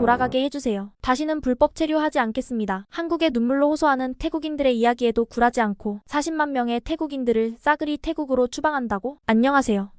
돌아가게 해주세요. 다시는 불법 체류하지 않겠습니다. 한국의 눈물로 호소하는 태국인들의 이야기에도 굴하지 않고 40만 명의 태국인들을 싸그리 태국으로 추방한다고? 안녕하세요.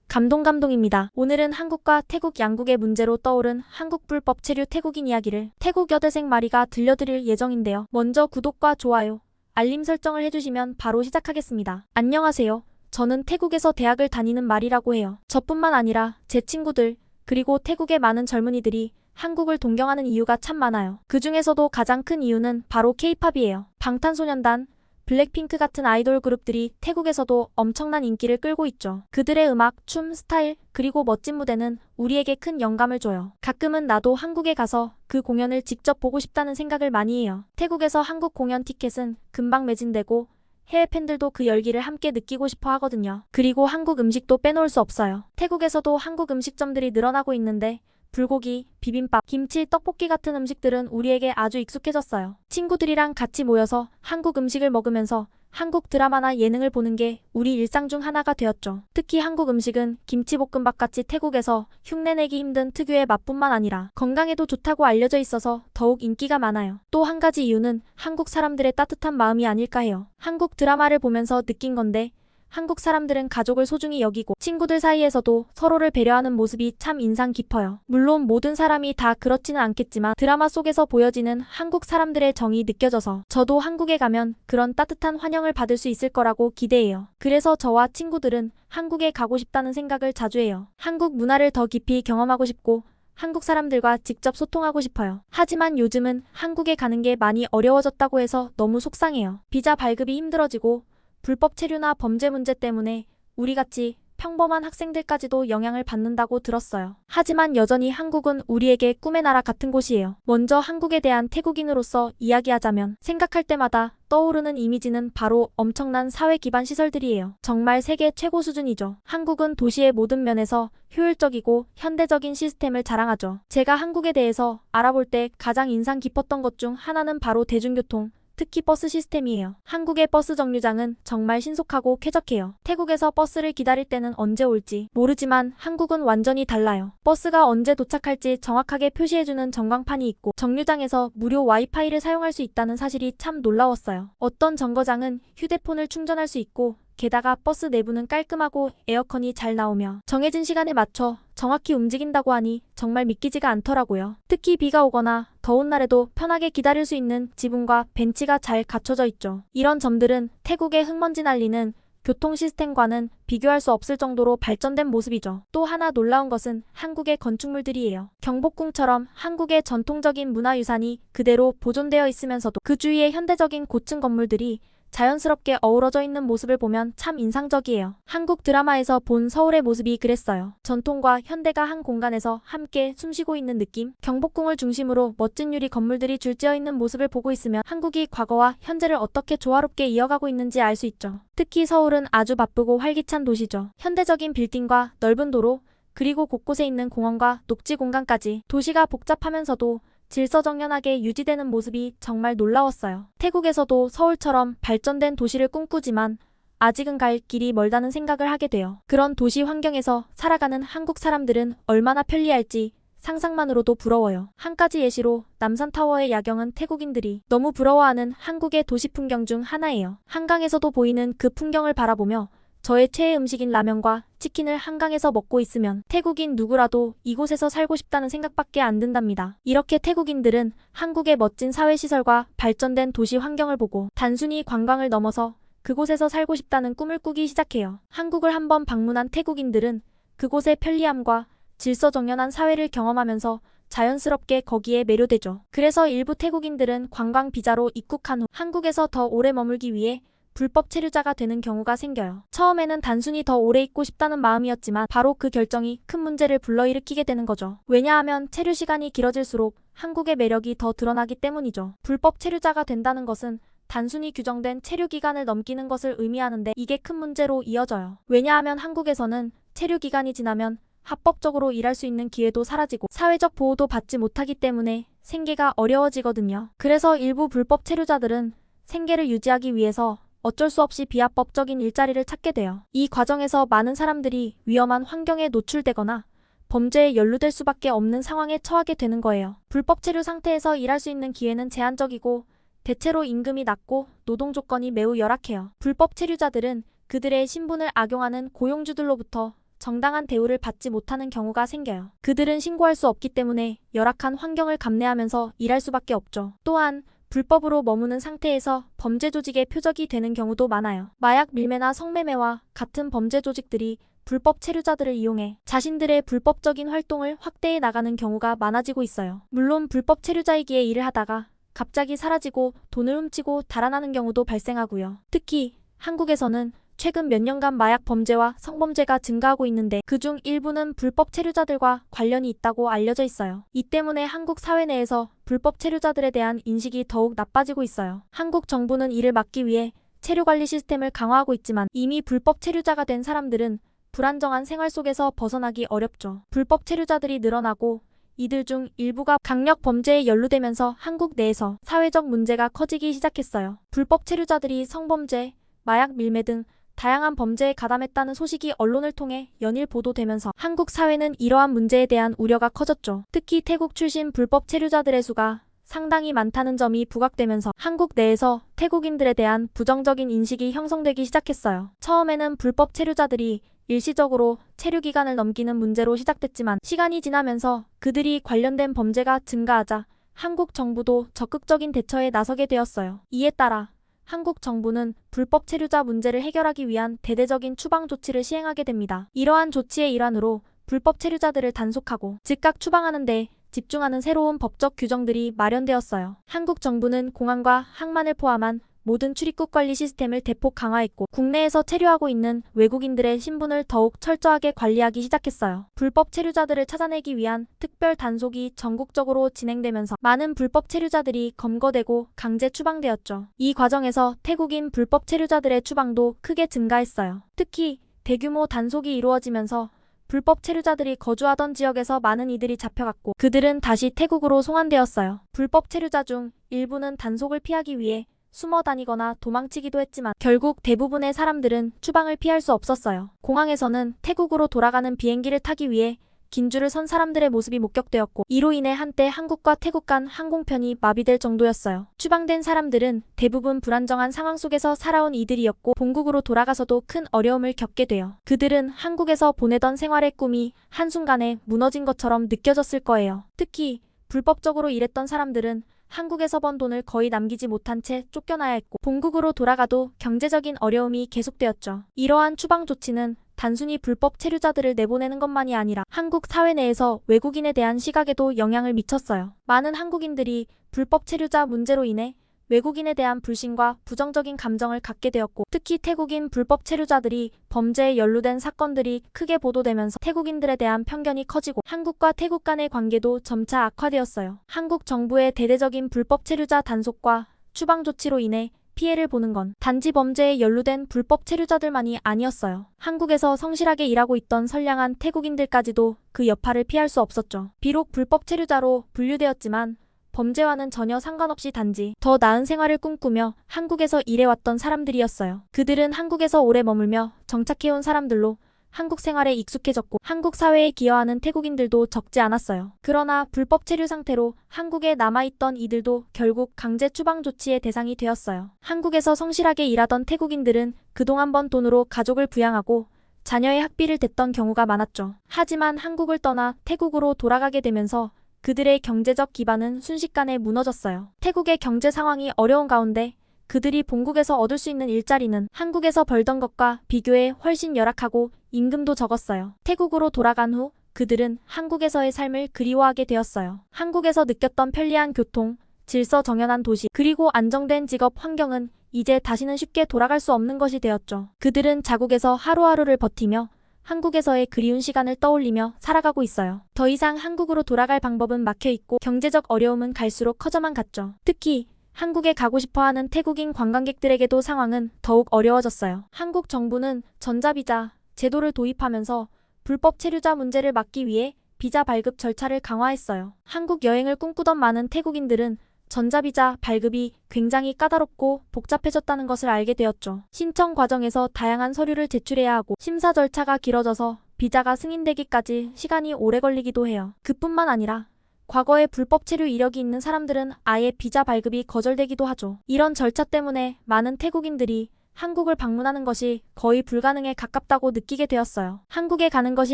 감동입니다. 오늘은 한국과 태국 양국의 문제로 떠오른 한국 불법 체류 태국인 이야기를 태국 여대생 마리가 들려드릴 예정인데요. 먼저 구독과 좋아요, 알림 설정을 해주시면 바로 시작하겠습니다. 안녕하세요. 저는 태국에서 대학을 다니는 마리라고 해요. 저뿐만 아니라 제 친구들, 그리고 태국의 많은 젊은이들이 한국을 동경하는 이유가 참 많아요. 그 중에서도 가장 큰 이유는 바로 K-팝이에요. 방탄소년단, 블랙핑크 같은 아이돌 그룹들이 태국에서도 엄청난 인기를 끌고 있죠. 그들의 음악, 춤, 스타일, 그리고 멋진 무대는 우리에게 큰 영감을 줘요. 가끔은 나도 한국에 가서 그 공연을 직접 보고 싶다는 생각을 많이 해요. 태국에서 한국 공연 티켓은 금방 매진되고 해외 팬들도 그 열기를 함께 느끼고 싶어 하거든요. 그리고 한국 음식도 빼놓을 수 없어요. 태국에서도 한국 음식점들이 늘어나고 있는데 불고기, 비빔밥, 김치, 떡볶이 같은 음식들은 우리에게 아주 익숙해졌어요. 친구들이랑 같이 모여서 한국 음식을 먹으면서 한국 드라마나 예능을 보는 게 우리 일상 중 하나가 되었죠. 특히 한국 음식은 김치볶음밥 같이 태국에서 흉내내기 힘든 특유의 맛뿐만 아니라 건강에도 좋다고 알려져 있어서 더욱 인기가 많아요. 또 한 가지 이유는 한국 사람들의 따뜻한 마음이 아닐까 해요. 한국 드라마를 보면서 느낀 건데 한국 사람들은 가족을 소중히 여기고 친구들 사이에서도 서로를 배려하는 모습이 참 인상 깊어요. 물론 모든 사람이 다 그렇지는 않겠지만 드라마 속에서 보여지는 한국 사람들의 정이 느껴져서 저도 한국에 가면 그런 따뜻한 환영을 받을 수 있을 거라고 기대해요. 그래서 저와 친구들은 한국에 가고 싶다는 생각을 자주 해요. 한국 문화를 더 깊이 경험하고 싶고 한국 사람들과 직접 소통하고 싶어요. 하지만 요즘은 한국에 가는 게 많이 어려워졌다고 해서 너무 속상해요. 비자 발급이 힘들어지고 불법 체류나 범죄 문제 때문에 우리같이 평범한 학생들까지도 영향을 받는다고 들었어요. 하지만 여전히 한국은 우리에게 꿈의 나라 같은 곳이에요. 먼저 한국에 대한 태국인으로서 이야기하자면 생각할 때마다 떠오르는 이미지는 바로 엄청난 사회 기반 시설들이에요. 정말 세계 최고 수준이죠. 한국은 도시의 모든 면에서 효율적이고 현대적인 시스템을 자랑하죠. 제가 한국에 대해서 알아볼 때 가장 인상 깊었던 것 중 하나는 바로 대중교통, 특히 버스 시스템이에요. 한국의 버스 정류장은 정말 신속하고 쾌적해요. 태국에서 버스를 기다릴 때는 언제 올지 모르지만 한국은 완전히 달라요. 버스가 언제 도착할지 정확하게 표시해주는 전광판이 있고 정류장에서 무료 와이파이를 사용할 수 있다는 사실이 참 놀라웠어요. 어떤 정거장은 휴대폰을 충전할 수 있고 게다가 버스 내부는 깔끔하고 에어컨이 잘 나오며 정해진 시간에 맞춰 정확히 움직인다고 하니 정말 믿기지가 않더라고요. 특히 비가 오거나 더운 날에도 편하게 기다릴 수 있는 지붕과 벤치가 잘 갖춰져 있죠. 이런 점들은 태국의 흙먼지 날리는 교통 시스템과는 비교할 수 없을 정도로 발전된 모습이죠. 또 하나 놀라운 것은 한국의 건축물들이에요. 경복궁처럼 한국의 전통적인 문화유산이 그대로 보존되어 있으면서도 그 주위에 현대적인 고층 건물들이 자연스럽게 어우러져 있는 모습을 보면 참 인상적이에요. 한국 드라마에서 본 서울의 모습이 그랬어요. 전통과 현대가 한 공간에서 함께 숨쉬고 있는 느낌? 경복궁을 중심으로 멋진 유리 건물들이 줄지어 있는 모습을 보고 있으면 한국이 과거와 현재를 어떻게 조화롭게 이어가고 있는지 알 수 있죠. 특히 서울은 아주 바쁘고 활기찬 도시죠. 현대적인 빌딩과 넓은 도로, 그리고 곳곳에 있는 공원과 녹지 공간까지 도시가 복잡하면서도 질서정연하게 유지되는 모습이 정말 놀라웠어요. 태국에서도 서울처럼 발전된 도시를 꿈꾸지만 아직은 갈 길이 멀다는 생각을 하게 돼요. 그런 도시 환경에서 살아가는 한국 사람들은 얼마나 편리할지 상상만으로도 부러워요. 한 가지 예시로 남산타워의 야경은 태국인들이 너무 부러워하는 한국의 도시 풍경 중 하나예요. 한강에서도 보이는 그 풍경을 바라보며 저의 최애 음식인 라면과 치킨을 한강에서 먹고 있으면 태국인 누구라도 이곳에서 살고 싶다는 생각밖에 안 든답니다. 이렇게 태국인들은 한국의 멋진 사회시설과 발전된 도시 환경을 보고 단순히 관광을 넘어서 그곳에서 살고 싶다는 꿈을 꾸기 시작해요. 한국을 한번 방문한 태국인들은 그곳의 편리함과 질서정연한 사회를 경험하면서 자연스럽게 거기에 매료되죠. 그래서 일부 태국인들은 관광 비자로 입국한 후 한국에서 더 오래 머물기 위해 불법 체류자가 되는 경우가 생겨요. 처음에는 단순히 더 오래 있고 싶다는 마음이었지만 바로 그 결정이 큰 문제를 불러일으키게 되는 거죠. 왜냐하면 체류 시간이 길어질수록 한국의 매력이 더 드러나기 때문이죠. 불법 체류자가 된다는 것은 단순히 규정된 체류 기간을 넘기는 것을 의미하는데 이게 큰 문제로 이어져요. 왜냐하면 한국에서는 체류 기간이 지나면 합법적으로 일할 수 있는 기회도 사라지고 사회적 보호도 받지 못하기 때문에 생계가 어려워지거든요. 그래서 일부 불법 체류자들은 생계를 유지하기 위해서 어쩔 수 없이 비합법적인 일자리를 찾게 돼요. 이 과정에서 많은 사람들이 위험한 환경에 노출되거나 범죄에 연루될 수밖에 없는 상황에 처하게 되는 거예요. 불법 체류 상태에서 일할 수 있는 기회는 제한적이고 대체로 임금이 낮고 노동 조건이 매우 열악해요. 불법 체류자들은 그들의 신분을 악용하는 고용주들로부터 정당한 대우를 받지 못하는 경우가 생겨요. 그들은 신고할 수 없기 때문에 열악한 환경을 감내하면서 일할 수밖에 없죠. 또한 불법으로 머무는 상태에서 범죄 조직의 표적이 되는 경우도 많아요. 마약 밀매나 성매매와 같은 범죄 조직들이 불법 체류자들을 이용해 자신들의 불법적인 활동을 확대해 나가는 경우가 많아지고 있어요. 물론 불법 체류자이기에 일을 하다가 갑자기 사라지고 돈을 훔치고 달아나는 경우도 발생하고요. 특히 한국에서는 최근 몇 년간 마약 범죄와 성범죄가 증가하고 있는데 그중 일부는 불법 체류자들과 관련이 있다고 알려져 있어요. 이 때문에 한국 사회 내에서 불법 체류자들에 대한 인식이 더욱 나빠지고 있어요. 한국 정부는 이를 막기 위해 체류관리 시스템을 강화하고 있지만 이미 불법 체류자가 된 사람들은 불안정한 생활 속에서 벗어나기 어렵죠. 불법 체류자들이 늘어나고 이들 중 일부가 강력 범죄에 연루되면서 한국 내에서 사회적 문제가 커지기 시작했어요. 불법 체류자들이 성범죄, 마약 밀매 등 다양한 범죄에 가담했다는 소식이 언론을 통해 연일 보도되면서 한국 사회는 이러한 문제에 대한 우려가 커졌죠. 특히 태국 출신 불법 체류자들의 수가 상당히 많다는 점이 부각되면서 한국 내에서 태국인들에 대한 부정적인 인식이 형성되기 시작했어요. 처음에는 불법 체류자들이 일시적으로 체류 기간을 넘기는 문제로 시작됐지만 시간이 지나면서 그들이 관련된 범죄가 증가하자 한국 정부도 적극적인 대처에 나서게 되었어요. 이에 따라 한국 정부는 불법 체류자 문제를 해결하기 위한 대대적인 추방 조치를 시행하게 됩니다. 이러한 조치의 일환으로 불법 체류자들을 단속하고 즉각 추방하는 데 집중하는 새로운 법적 규정들이 마련되었어요. 한국 정부는 공항과 항만을 포함한 모든 출입국 관리 시스템을 대폭 강화했고 국내에서 체류하고 있는 외국인들의 신분을 더욱 철저하게 관리하기 시작했어요. 불법 체류자들을 찾아내기 위한 특별 단속이 전국적으로 진행되면서 많은 불법 체류자들이 검거되고 강제 추방되었죠. 이 과정에서 태국인 불법 체류자들의 추방도 크게 증가했어요. 특히 대규모 단속이 이루어지면서 불법 체류자들이 거주하던 지역에서 많은 이들이 잡혀갔고 그들은 다시 태국으로 송환되었어요. 불법 체류자 중 일부는 단속을 피하기 위해 숨어 다니거나 도망치기도 했지만 결국 대부분의 사람들은 추방을 피할 수 없었어요. 공항에서는 태국으로 돌아가는 비행기를 타기 위해 긴 줄을 선 사람들의 모습이 목격되었고 이로 인해 한때 한국과 태국 간 항공편이 마비될 정도였어요. 추방된 사람들은 대부분 불안정한 상황 속에서 살아온 이들이었고 본국으로 돌아가서도 큰 어려움을 겪게 돼요. 그들은 한국에서 보내던 생활의 꿈이 한순간에 무너진 것처럼 느껴졌을 거예요. 특히 불법적으로 일했던 사람들은 한국에서 번 돈을 거의 남기지 못한 채 쫓겨나야 했고 본국으로 돌아가도 경제적인 어려움이 계속되었죠. 이러한 추방 조치는 단순히 불법 체류자들을 내보내는 것만이 아니라 한국 사회 내에서 외국인에 대한 시각에도 영향을 미쳤어요. 많은 한국인들이 불법 체류자 문제로 인해 외국인에 대한 불신과 부정적인 감정을 갖게 되었고 특히 태국인 불법 체류자들이 범죄에 연루된 사건들이 크게 보도되면서 태국인들에 대한 편견이 커지고 한국과 태국 간의 관계도 점차 악화되었어요. 한국 정부의 대대적인 불법 체류자 단속과 추방 조치로 인해 피해를 보는 건 단지 범죄에 연루된 불법 체류자들만이 아니었어요. 한국에서 성실하게 일하고 있던 선량한 태국인들까지도 그 여파를 피할 수 없었죠. 비록 불법 체류자로 분류되었지만 범죄와는 전혀 상관없이 단지 더 나은 생활을 꿈꾸며 한국에서 일해왔던 사람들이었어요. 그들은 한국에서 오래 머물며 정착해온 사람들로 한국 생활에 익숙해졌고 한국 사회에 기여하는 태국인들도 적지 않았어요. 그러나 불법 체류 상태로 한국에 남아있던 이들도 결국 강제 추방 조치의 대상이 되었어요. 한국에서 성실하게 일하던 태국인들은 그동안 번 돈으로 가족을 부양하고 자녀의 학비를 댔던 경우가 많았죠. 하지만 한국을 떠나 태국으로 돌아가게 되면서 그들의 경제적 기반은 순식간에 무너졌어요. 태국의 경제 상황이 어려운 가운데 그들이 본국에서 얻을 수 있는 일자리는 한국에서 벌던 것과 비교해 훨씬 열악하고 임금도 적었어요. 태국으로 돌아간 후 그들은 한국에서의 삶을 그리워하게 되었어요. 한국에서 느꼈던 편리한 교통, 질서 정연한 도시, 그리고 안정된 직업 환경은 이제 다시는 쉽게 돌아갈 수 없는 것이 되었죠. 그들은 자국에서 하루하루를 버티며 한국에서의 그리운 시간을 떠올리며 살아가고 있어요. 더 이상 한국으로 돌아갈 방법은 막혀있고 경제적 어려움은 갈수록 커져만 갔죠. 특히 한국에 가고 싶어하는 태국인 관광객들에게도 상황은 더욱 어려워졌어요. 한국 정부는 전자비자 제도를 도입하면서 불법 체류자 문제를 막기 위해 비자 발급 절차를 강화했어요. 한국 여행을 꿈꾸던 많은 태국인들은 전자비자 발급이 굉장히 까다롭고 복잡해졌다는 것을 알게 되었죠. 신청 과정에서 다양한 서류를 제출해야 하고 심사 절차가 길어져서 비자가 승인되기까지 시간이 오래 걸리기도 해요. 그뿐만 아니라 과거에 불법 체류 이력이 있는 사람들은 아예 비자 발급이 거절되기도 하죠. 이런 절차 때문에 많은 태국인들이 한국을 방문하는 것이 거의 불가능에 가깝다고 느끼게 되었어요. 한국에 가는 것이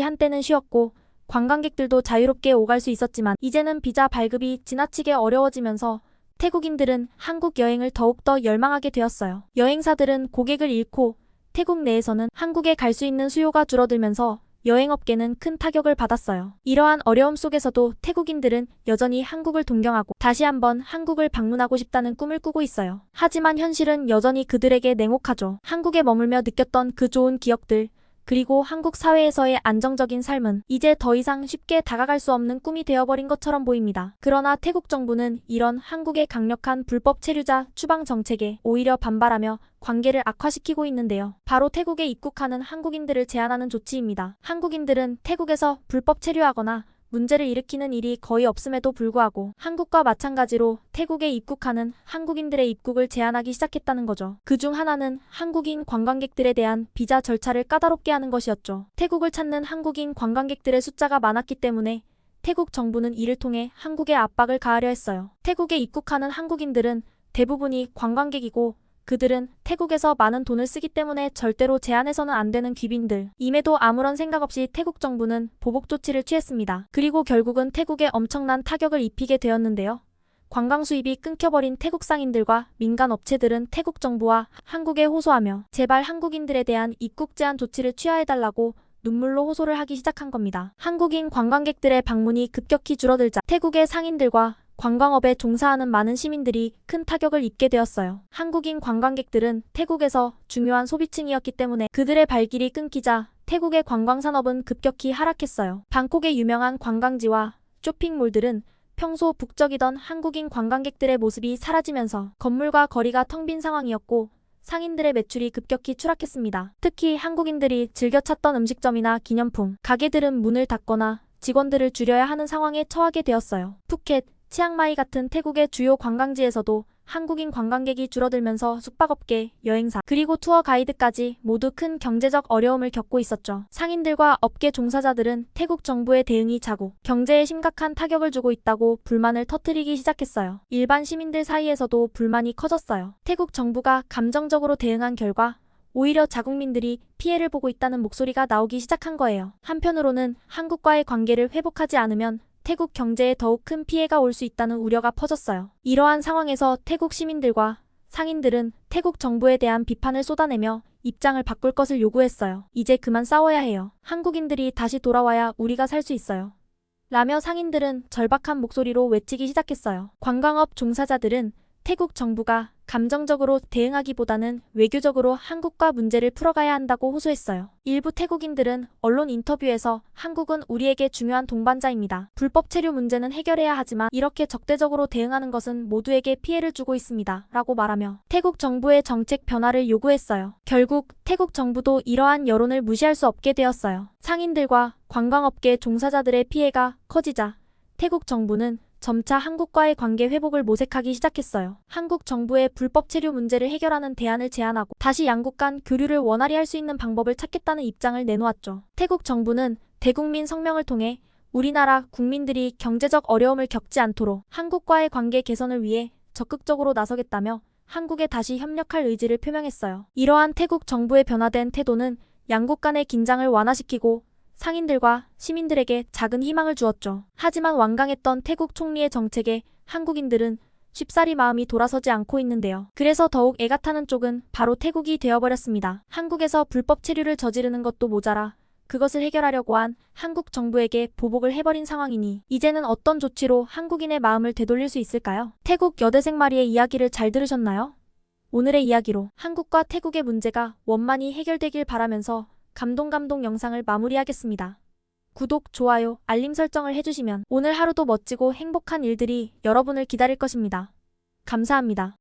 한때는 쉬웠고 관광객들도 자유롭게 오갈 수 있었지만 이제는 비자 발급이 지나치게 어려워지면서 태국인들은 한국 여행을 더욱더 열망하게 되었어요. 여행사들은 고객을 잃고 태국 내에서는 한국에 갈 수 있는 수요가 줄어들면서 여행업계는 큰 타격을 받았어요. 이러한 어려움 속에서도 태국인들은 여전히 한국을 동경하고 다시 한번 한국을 방문하고 싶다는 꿈을 꾸고 있어요. 하지만 현실은 여전히 그들에게 냉혹하죠. 한국에 머물며 느꼈던 그 좋은 기억들, 그리고 한국 사회에서의 안정적인 삶은 이제 더 이상 쉽게 다가갈 수 없는 꿈이 되어버린 것처럼 보입니다. 그러나 태국 정부는 이런 한국의 강력한 불법 체류자 추방 정책에 오히려 반발하며 관계를 악화시키고 있는데요. 바로 태국에 입국하는 한국인들을 제한하는 조치입니다. 한국인들은 태국에서 불법 체류하거나 문제를 일으키는 일이 거의 없음에도 불구하고 한국과 마찬가지로 태국에 입국하는 한국인들의 입국을 제한하기 시작했다는 거죠. 그중 하나는 한국인 관광객들에 대한 비자 절차를 까다롭게 하는 것이었죠. 태국을 찾는 한국인 관광객들의 숫자가 많았기 때문에 태국 정부는 이를 통해 한국에 압박을 가하려 했어요. 태국에 입국하는 한국인들은 대부분이 관광객이고 그들은 태국에서 많은 돈을 쓰기 때문에 절대로 제한해서는 안 되는 귀빈들. 임에도 아무런 생각 없이 태국 정부는 보복 조치를 취했습니다. 그리고 결국은 태국에 엄청난 타격을 입히게 되었는데요. 관광 수입이 끊겨버린 태국 상인들과 민간 업체들은 태국 정부와 한국에 호소하며 제발 한국인들에 대한 입국 제한 조치를 취하해달라고 눈물로 호소를 하기 시작한 겁니다. 한국인 관광객들의 방문이 급격히 줄어들자 태국의 상인들과 관광업에 종사하는 많은 시민들이 큰 타격을 입게 되었어요. 한국인 관광객들은 태국에서 중요한 소비층이었기 때문에 그들의 발길이 끊기자 태국의 관광산업은 급격히 하락했어요. 방콕의 유명한 관광지와 쇼핑몰들은 평소 북적이던 한국인 관광객들의 모습이 사라지면서 건물과 거리가 텅 빈 상황이었고 상인들의 매출이 급격히 추락했습니다. 특히 한국인들이 즐겨 찾던 음식점이나 기념품, 가게들은 문을 닫거나 직원들을 줄여야 하는 상황에 처하게 되었어요. 푸켓, 치앙마이 같은 태국의 주요 관광지에서도 한국인 관광객이 줄어들면서 숙박업계, 여행사, 그리고 투어 가이드까지 모두 큰 경제적 어려움을 겪고 있었죠. 상인들과 업계 종사자들은 태국 정부의 대응이 자국 경제에 심각한 타격을 주고 있다고 불만을 터뜨리기 시작했어요. 일반 시민들 사이에서도 불만이 커졌어요. 태국 정부가 감정적으로 대응한 결과 오히려 자국민들이 피해를 보고 있다는 목소리가 나오기 시작한 거예요. 한편으로는 한국과의 관계를 회복하지 않으면 태국 경제에 더욱 큰 피해가 올 수 있다는 우려가 퍼졌어요. 이러한 상황에서 태국 시민들과 상인들은 태국 정부에 대한 비판을 쏟아내며 입장을 바꿀 것을 요구했어요. 이제 그만 싸워야 해요. 한국인들이 다시 돌아와야 우리가 살 수 있어요. 라며 상인들은 절박한 목소리로 외치기 시작했어요. 관광업 종사자들은 태국 정부가 감정적으로 대응하기보다는 외교적으로 한국과 문제를 풀어가야 한다고 호소했어요. 일부 태국인들은 언론 인터뷰에서 한국은 우리에게 중요한 동반자입니다. 불법 체류 문제는 해결해야 하지만 이렇게 적대적으로 대응하는 것은 모두에게 피해를 주고 있습니다. 라고 말하며 태국 정부의 정책 변화를 요구했어요. 결국 태국 정부도 이러한 여론을 무시할 수 없게 되었어요. 상인들과 관광업계 종사자들의 피해가 커지자 태국 정부는 점차 한국과의 관계 회복을 모색하기 시작했어요. 한국 정부의 불법 체류 문제를 해결하는 대안을 제안하고 다시 양국 간 교류를 원활히 할 수 있는 방법을 찾겠다는 입장을 내놓았죠. 태국 정부는 대국민 성명을 통해 우리나라 국민들이 경제적 어려움을 겪지 않도록 한국과의 관계 개선을 위해 적극적으로 나서겠다며 한국에 다시 협력할 의지를 표명했어요. 이러한 태국 정부의 변화된 태도는 양국 간의 긴장을 완화시키고 상인들과 시민들에게 작은 희망을 주었죠. 하지만 완강했던 태국 총리의 정책에 한국인들은 쉽사리 마음이 돌아서지 않고 있는데요. 그래서 더욱 애가 타는 쪽은 바로 태국이 되어버렸습니다. 한국에서 불법 체류를 저지르는 것도 모자라 그것을 해결하려고 한 한국 정부에게 보복을 해버린 상황이니 이제는 어떤 조치로 한국인의 마음을 되돌릴 수 있을까요? 태국 여대생마리의 이야기를 잘 들으셨나요? 오늘의 이야기로 한국과 태국의 문제가 원만히 해결되길 바라면서 감동 영상을 마무리하겠습니다. 구독, 좋아요, 알림 설정을 해주시면 오늘 하루도 멋지고 행복한 일들이 여러분을 기다릴 것입니다. 감사합니다.